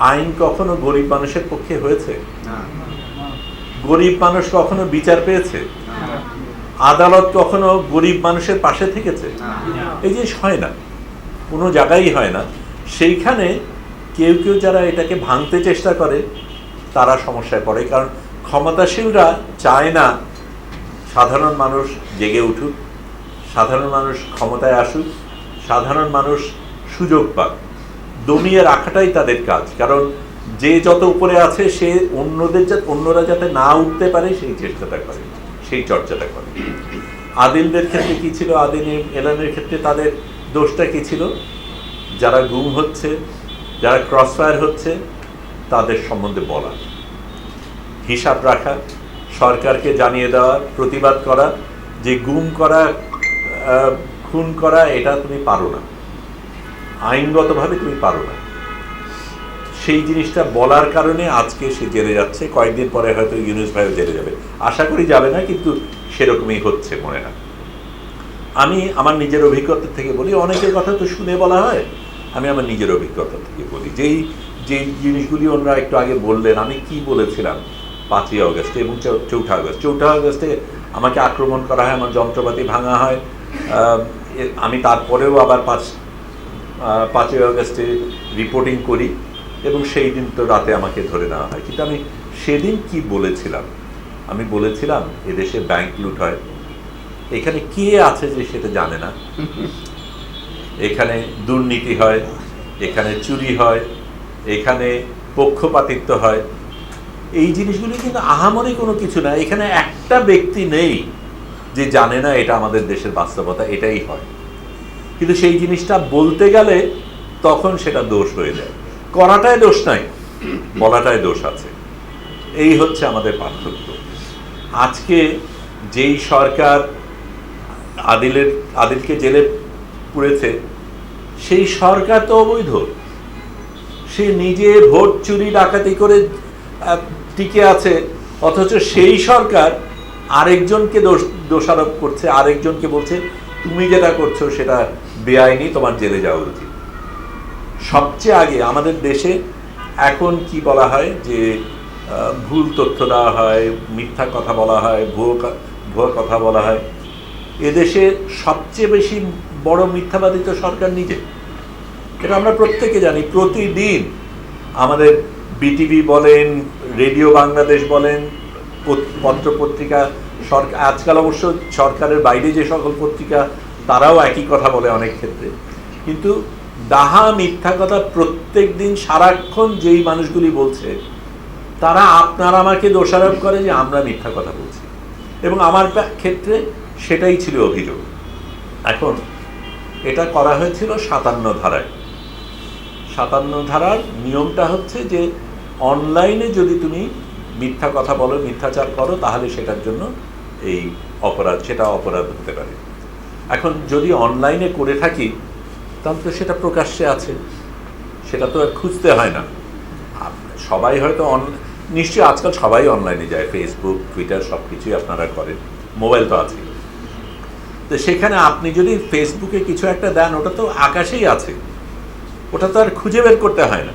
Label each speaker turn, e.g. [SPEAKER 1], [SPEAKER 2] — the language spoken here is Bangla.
[SPEAKER 1] আইন কখনো গরিব মানুষের পক্ষে হয়েছে? গরিব মানুষ কখনো বিচার পেয়েছে? আদালত কখনো গরিব মানুষের পাশে থেকেছে? এই জিনিস হয় না, কোনো জায়গায় হয় না। সেইখানে কেউ কেউ যারা এটাকে ভাঙতে চেষ্টা করে তারা সমস্যায় পড়ে, কারণ ক্ষমতাশীলরা চায় না সাধারণ মানুষ জেগে উঠুক, সাধারণ মানুষ ক্ষমতায় আসুক, সাধারণ মানুষ সুযোগ পাক। দমিয়ে রাখাটাই তাদের কাজ, কারণ যে যত উপরে আছে সে অন্যরা যাতে না উঠতে পারে সেই চেষ্টাটা করে, সেই চর্চাটা করে। আদিলদের ক্ষেত্রে কি ছিল? আদিল এলানের ক্ষেত্রে তাদের দোষটা কি ছিল? যারা গুম হচ্ছে, যারা ক্রসফায়ার হচ্ছে, তাদের সম্বন্ধে বলা, হিসাব রাখা, সরকারকে জানিয়ে দেওয়া, প্রতিবাদ করা যে গুম করা, খুন করা এটা তুমি পারো না, আইনগতভাবে তুমি পারো না। সেই জিনিসটা বলার কারণে আজকে সে জেলে যাচ্ছে, কয়েকদিন পরে হয়তো ইউনূস ভাইও জেলে যাবে, আশা করি যাবে না, কিন্তু সেরকমই হচ্ছে মনে হয়। আমি আমার নিজের অভিজ্ঞতা থেকে বলি, অনেকের কথা তো শুনে বলা হয়, আমি আমার নিজের অভিজ্ঞতা থেকে বলি। যেই জিনিসগুলি ওনারা একটু আগে বললেন, আমি কি বলেছিলাম 5ই আগস্টে এবং 4ঠা আগস্টে আমাকে আক্রমণ করা হয়, আমার যন্ত্রপাতি ভাঙা হয়, আমি তারপরেও আবার 5ই আগস্টে রিপোর্টিং করি এবং সেই দিন তো রাতে আমাকে ধরে নেওয়া হয়। কিন্তু আমি সেদিন কি বলেছিলাম? আমি বলেছিলাম এদেশে ব্যাংক লুট হয়, এখানে কে আছে যে সেটা জানে না, এখানে দুর্নীতি হয়, এখানে চুরি হয়, এখানে পক্ষপাতিত্ব হয়। এই জিনিসগুলি কিন্তু আহামরি কোনো কিছু না, এখানে একটা ব্যক্তি নেই যে জানে না এটা আমাদের দেশের বাস্তবতা, এটাই হয়। কিন্তু সেই জিনিসটা বলতে গেলে তখন সেটা দোষ হয়ে যায়। করাটায় দোষ নাই, বলাটায় দোষ আছে। এই হচ্ছে আমাদের পার্থক্য। আজকে যেই সরকার আদিলকে জেলে পুরেছে, সেই সরকার তো অবৈধ, সে নিজে ভোট চুরি ডাকাতি করে টিকে আছে, অথচ সেই সরকার আরেকজনকে দোষারোপ করছে, আরেকজনকে বলছে তুমি যেটা করছো সেটা বেআইনি, তোমার জেলে যাওয়া উচিত। সবচেয়ে আগে আমাদের দেশে এখন কি বলা হয় যে ভুল তথ্য দেওয়া হয়, মিথ্যা কথা বলা হয়, ভুয়ো কথা বলা হয়। এদেশে সবচেয়ে বেশি বড় মিথ্যাবাদী তো সরকার নিজে, এটা আমরা প্রত্যেকে জানি। প্রতিদিন আমাদের বিটিভি বলেন, রেডিও বাংলাদেশ বলেন, পত্রপত্রিকা, সরকার আজকাল অবশ্য সরকারের বাইরে যে সকল পত্রিকা তারাও একই কথা বলে অনেক ক্ষেত্রে, কিন্তু ডাহা মিথ্যা কথা প্রত্যেক দিন সারাক্ষণ যেই মানুষগুলি বলছে তারা আপনার আমাকে দোষারোপ করে যে আমরা মিথ্যা কথা বলছি, এবং আমার ক্ষেত্রে সেটাই ছিল অভিযোগ। এখন এটা করা হয়েছিল 57 ধারায়। 57 ধারার নিয়মটা হচ্ছে যে অনলাইনে যদি তুমি মিথ্যা কথা বলো, মিথ্যাচার করো, তাহলে সেটার জন্য এই অপরাধ, সেটা অপরাধ হতে পারে। এখন যদি অনলাইনে করে থাকি তাহলে তো সেটা প্রকাশ্যে আছে, সেটা তো আর খুঁজতে হয় না। সবাই হয়তো নিশ্চয়ই আজকাল সবাই অনলাইনে যায়, ফেসবুক, টুইটার সব কিছুই আপনারা করেন, মোবাইল তো আছে। তো সেখানে আপনি যদি ফেসবুকে কিছু একটা দেন, ওটা তো আকাশেই আছে, ওটা তো আর খুঁজে বের করতে হয় না।